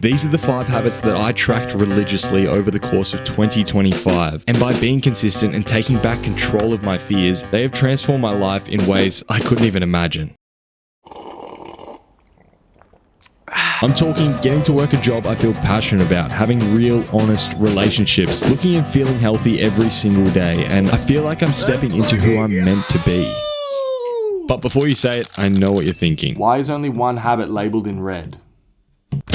These are the 5 habits that I tracked religiously over the course of 2025. And by being consistent and taking back control of my fears, they have transformed my life in ways I couldn't even imagine. I'm talking getting to work a job I feel passionate about, having real, honest relationships, looking and feeling healthy every single day, and I feel like I'm stepping into who I'm meant to be. But before you say it, I know what you're thinking. Why is only one habit labeled in red?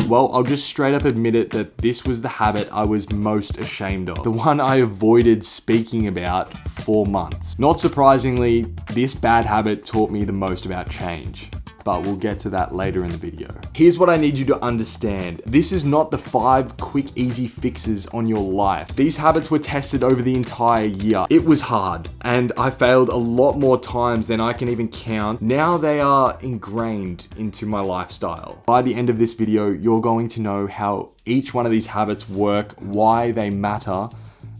Well, I'll just straight up admit it that this was the habit I was most ashamed of. The one I avoided speaking about for months. Not surprisingly, this bad habit taught me the most about change. But we'll get to that later in the video. Here's what I need you to understand. This is not the 5 quick, easy fixes on your life. These habits were tested over the entire year. It was hard, and I failed a lot more times than I can even count. Now they are ingrained into my lifestyle. By the end of this video, you're going to know how each one of these habits work, why they matter,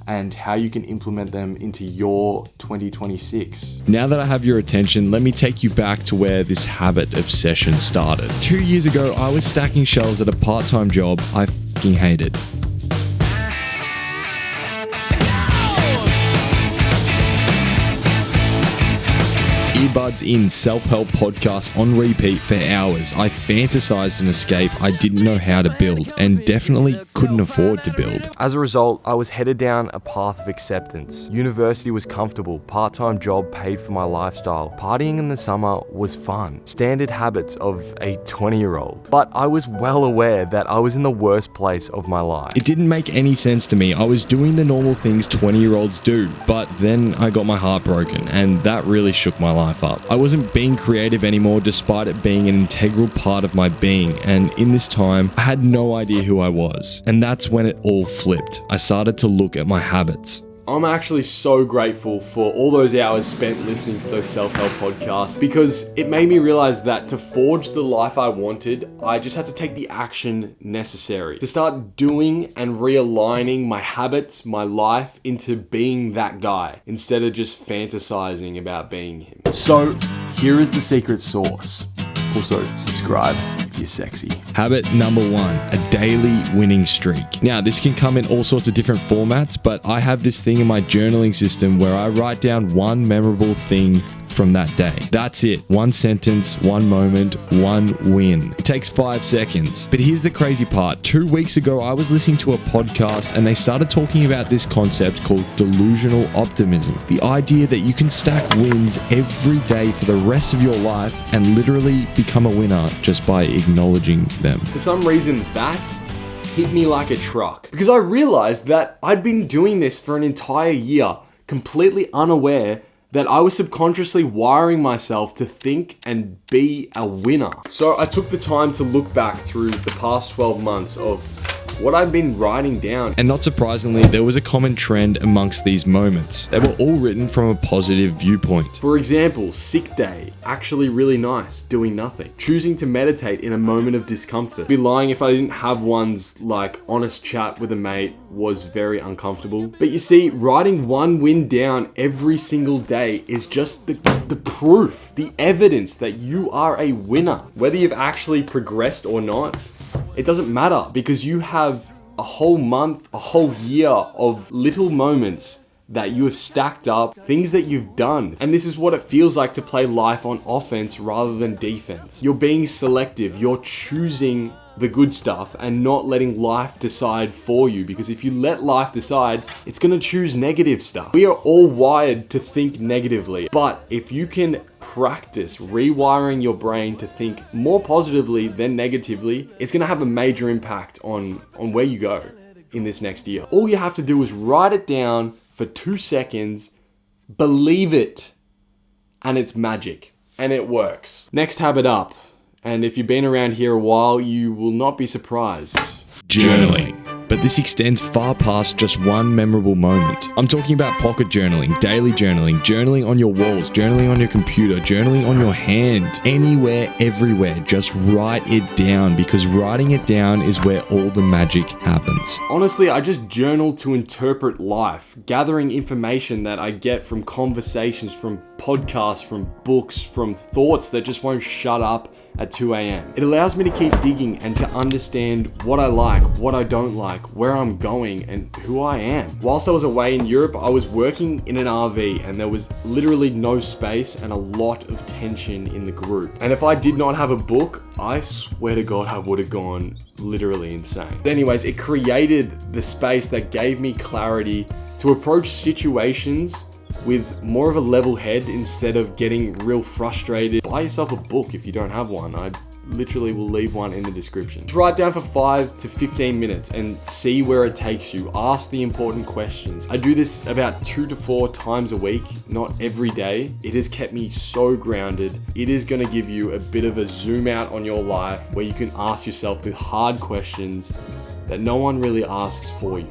and how you can implement them into your 2026. Now that I have your attention, let me take you back to where this habit obsession started. 2 years ago, I was stacking shelves at a part-time job I fucking hated. Earbuds in, self-help podcast on repeat for hours. I fantasized an escape I didn't know how to build and definitely couldn't afford to build. As a result, I was headed down a path of acceptance. University was comfortable, part-time job paid for my lifestyle. Partying in the summer was fun. Standard habits of a 20-year-old. But I was well aware that I was in the worst place of my life. It didn't make any sense to me. I was doing the normal things 20-year-olds do, but then I got my heart broken and that really shook my life up. I wasn't being creative anymore despite it being an integral part of my being, and in this time, I had no idea who I was. And that's when it all flipped. I started to look at my habits. I'm actually so grateful for all those hours spent listening to those self-help podcasts because it made me realize that to forge the life I wanted, I just had to take the action necessary to start doing and realigning my habits, my life into being that guy instead of just fantasizing about being him. So here is the secret sauce. Also, subscribe if you're sexy. Habit number 1, a daily winning streak. Now, this can come in all sorts of different formats, but I have this thing in my journaling system where I write down one memorable thing from that day. That's it. One sentence, one moment, one win. It takes 5 seconds. But here's the crazy part. 2 weeks ago, I was listening to a podcast and they started talking about this concept called delusional optimism. The idea that you can stack wins every day for the rest of your life and literally become a winner just by acknowledging them. For some reason, that hit me like a truck because I realized that I'd been doing this for an entire year, completely unaware that I was subconsciously wiring myself to think and be a winner. So I took the time to look back through the past 12 months of what I've been writing down. And not surprisingly, there was a common trend amongst these moments. They were all written from a positive viewpoint. For example, sick day, actually really nice, doing nothing. Choosing to meditate in a moment of discomfort. Be lying if I didn't have ones like honest chat with a mate was very uncomfortable. But you see, writing one win down every single day is just the proof, the evidence that you are a winner. Whether you've actually progressed or not, it doesn't matter because you have a whole month, a whole year of little moments that you have stacked up, things that you've done. And this is what it feels like to play life on offense rather than defense. You're being selective, you're choosing the good stuff and not letting life decide for you, because if you let life decide, it's gonna choose negative stuff. We are all wired to think negatively, but if you can practice rewiring your brain to think more positively than negatively, it's gonna have a major impact on where you go in this next year. All you have to do is write it down for 2 seconds, believe it, and it's magic, and it works. Next habit up, and if you've been around here a while, you will not be surprised. Journaling. But this extends far past just one memorable moment. I'm talking about pocket journaling, daily journaling, journaling on your walls, journaling on your computer, journaling on your hand, anywhere, everywhere. Just write it down, because writing it down is where all the magic happens. Honestly, I just journal to interpret life, gathering information that I get from conversations, from podcasts, from books, from thoughts that just won't shut up at 2 a.m. It allows me to keep digging and to understand what I like, what I don't like, where I'm going, and who I am. Whilst I was away in Europe, I was working in an RV and there was literally no space and a lot of tension in the group. And if I did not have a book, I swear to God, I would have gone literally insane. But anyways, it created the space that gave me clarity to approach situations with more of a level head instead of getting real frustrated. Buy yourself a book if you don't have one. I literally will leave one in the description. Just write down for 5 to 15 minutes and see where it takes you. Ask the important questions. I do this about 2 to 4 times a week, not every day. It has kept me so grounded. It is going to give you a bit of a zoom out on your life where you can ask yourself the hard questions that no one really asks for you.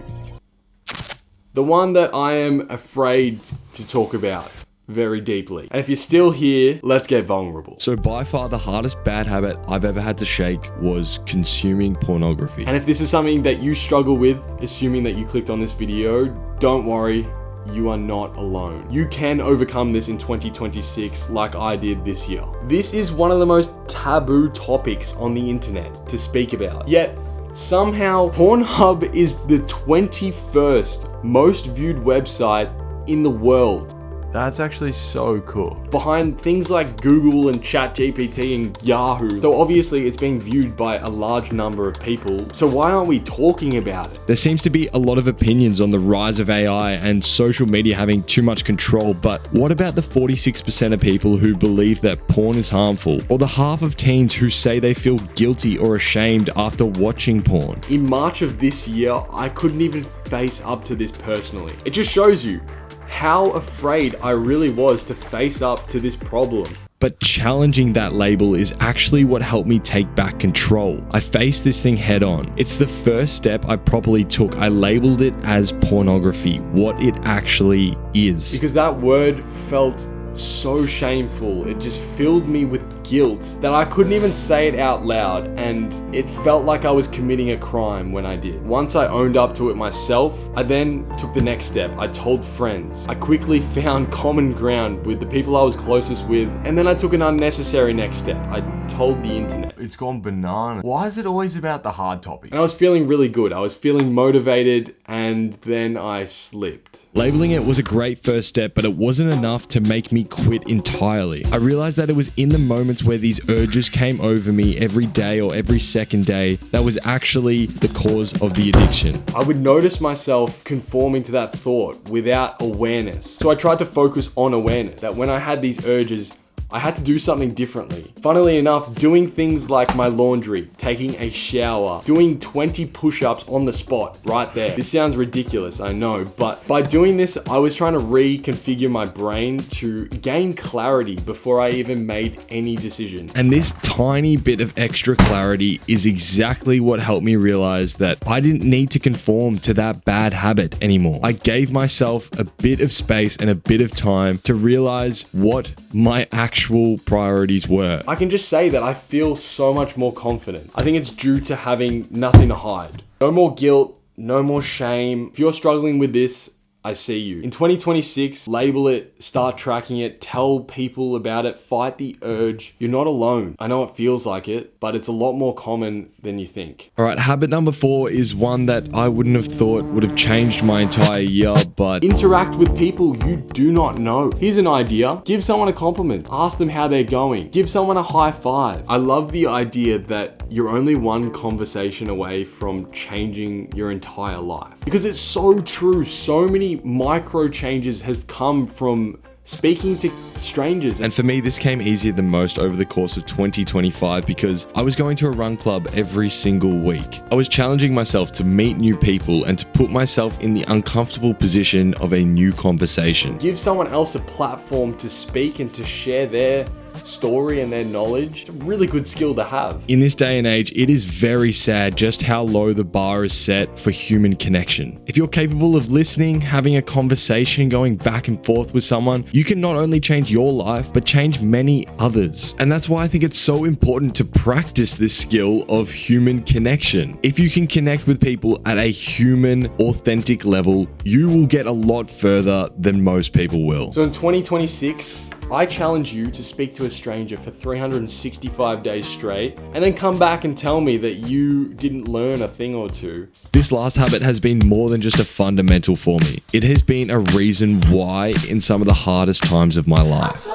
The one that I am afraid to talk about very deeply. And if you're still here, let's get vulnerable. So by far the hardest bad habit I've ever had to shake was consuming pornography. And if this is something that you struggle with, assuming that you clicked on this video, don't worry, you are not alone. You can overcome this in 2026 like I did this year. This is one of the most taboo topics on the internet to speak about. Yet, somehow, Pornhub is the 21st most viewed website in the world. That's actually so cool. Behind things like Google and ChatGPT and Yahoo. So obviously it's being viewed by a large number of people. So why aren't we talking about it? There seems to be a lot of opinions on the rise of AI and social media having too much control, but what about the 46% of people who believe that porn is harmful? Or the half of teens who say they feel guilty or ashamed after watching porn? In March of this year, I couldn't even face up to this personally. It just shows you how afraid I really was to face up to this problem. But challenging that label is actually what helped me take back control. I faced this thing head on. It's the first step I properly took. I labeled it as pornography, what it actually is. Because that word felt so shameful. It just filled me with guilt that I couldn't even say it out loud, and it felt like I was committing a crime when I did. Once I owned up to it myself, I then took the next step. I told friends. I quickly found common ground with the people I was closest with, and then I took an unnecessary next step. I told the internet. It's gone banana. Why is it always about the hard topic? And I was feeling really good. I was feeling motivated, and then I slipped. Labeling it was a great first step, but it wasn't enough to make me quit entirely. I realized that it was in the moments where these urges came over me every day or every second day that was actually the cause of the addiction. I would notice myself conforming to that thought without awareness. So I tried to focus on awareness, that when I had these urges, I had to do something differently. Funnily enough, doing things like my laundry, taking a shower, doing 20 push-ups on the spot right there. This sounds ridiculous, I know, but by doing this, I was trying to reconfigure my brain to gain clarity before I even made any decision. And this tiny bit of extra clarity is exactly what helped me realize that I didn't need to conform to that bad habit anymore. I gave myself a bit of space and a bit of time to realize what my actual priorities were. I can just say that I feel so much more confident. I think it's due to having nothing to hide. No more guilt, no more shame. If you're struggling with this, I see you. In 2026, label it, start tracking it, tell people about it, fight the urge. You're not alone. I know it feels like it, but it's a lot more common than you think. All right, habit number 4 is one that I wouldn't have thought would have changed my entire year, but interact with people you do not know. Here's an idea. Give someone a compliment. Ask them how they're going. Give someone a high five. I love the idea that you're only one conversation away from changing your entire life. Because it's so true. So many micro changes have come from speaking to strangers. And for me, this came easier than most over the course of 2025 because I was going to a run club every single week. I was challenging myself to meet new people and to put myself in the uncomfortable position of a new conversation. Give someone else a platform to speak and to share their story and their knowledge. It's a really good skill to have. In this day and age, it is very sad just how low the bar is set for human connection. If you're capable of listening, having a conversation, going back and forth with someone, you can not only change your life, but change many others. And that's why I think it's so important to practice this skill of human connection. If you can connect with people at a human, authentic level, you will get a lot further than most people will. So in 2026, I challenge you to speak to a stranger for 365 days straight and then come back and tell me that you didn't learn a thing or two. This last habit has been more than just a fundamental for me. It has been a reason why in some of the hardest times of my life.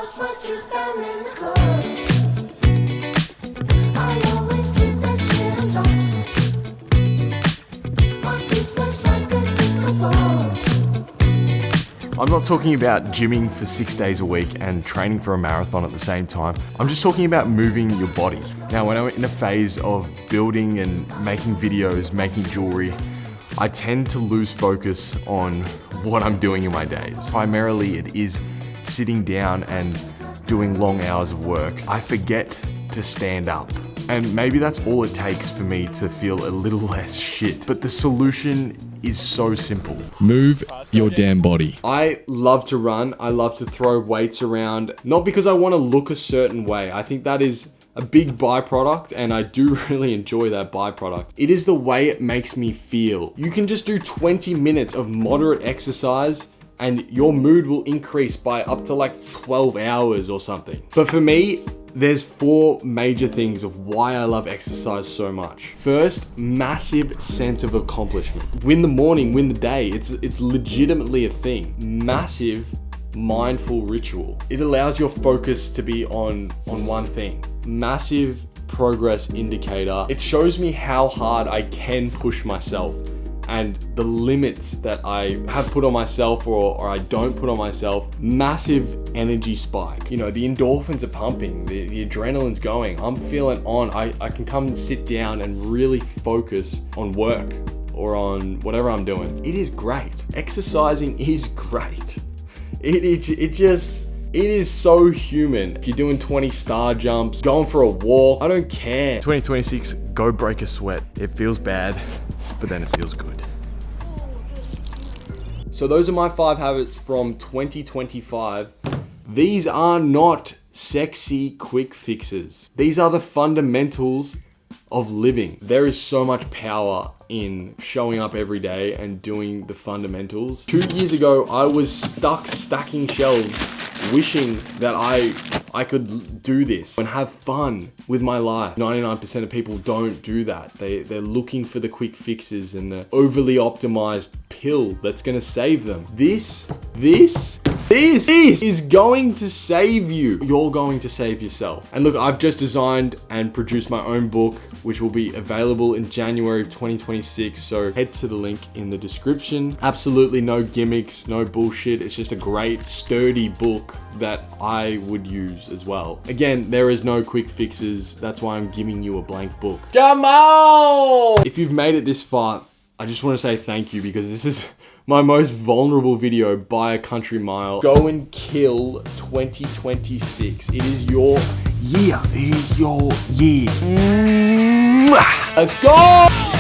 I'm not talking about gymming for 6 days a week and training for a marathon at the same time. I'm just talking about moving your body. Now, when I'm in a phase of building and making videos, making jewelry, I tend to lose focus on what I'm doing in my days. Primarily, it is sitting down and doing long hours of work. I forget to stand up. And maybe that's all it takes for me to feel a little less shit. But the solution is so simple. Move your damn body. I love to run. I love to throw weights around. Not because I want to look a certain way. I think that is a big byproduct, and I do really enjoy that byproduct. It is the way it makes me feel. You can just do 20 minutes of moderate exercise and your mood will increase by up to like 12 hours or something. But for me, there's 4 major things of why I love exercise so much. First, massive sense of accomplishment. Win the morning, win the day. It's legitimately a thing. Massive mindful ritual. It allows your focus to be on one thing. Massive progress indicator. It shows me how hard I can push myself and the limits that I have put on myself or I don't put on myself. Massive energy spike. You know, the endorphins are pumping, the adrenaline's going. I'm feeling on. I can come and sit down and really focus on work or on whatever I'm doing. It is great. Exercising is great. It is so human. If you're doing 20 star jumps, going for a walk, I don't care. 2026, go break a sweat. It feels bad, but then it feels good. So those are my 5 habits from 2025. These are not sexy quick fixes. These are the fundamentals of living. There is so much power in showing up every day and doing the fundamentals. 2 years ago, I was stuck stacking shelves, wishing that I could do this and have fun with my life. 99% of people don't do that. They're looking for the quick fixes and the overly optimized pill that's gonna save them. This is going to save you. You're going to save yourself. And look, I've just designed and produced my own book, which will be available in January of 2026. So head to the link in the description. Absolutely no gimmicks, no bullshit. It's just a great, sturdy book that I would use as well. Again, there is no quick fixes. That's why I'm giving you a blank book. Come on! If you've made it this far, I just want to say thank you, because this is my most vulnerable video by a country mile. Go and kill 2026. It is your year. It is your year. Let's go!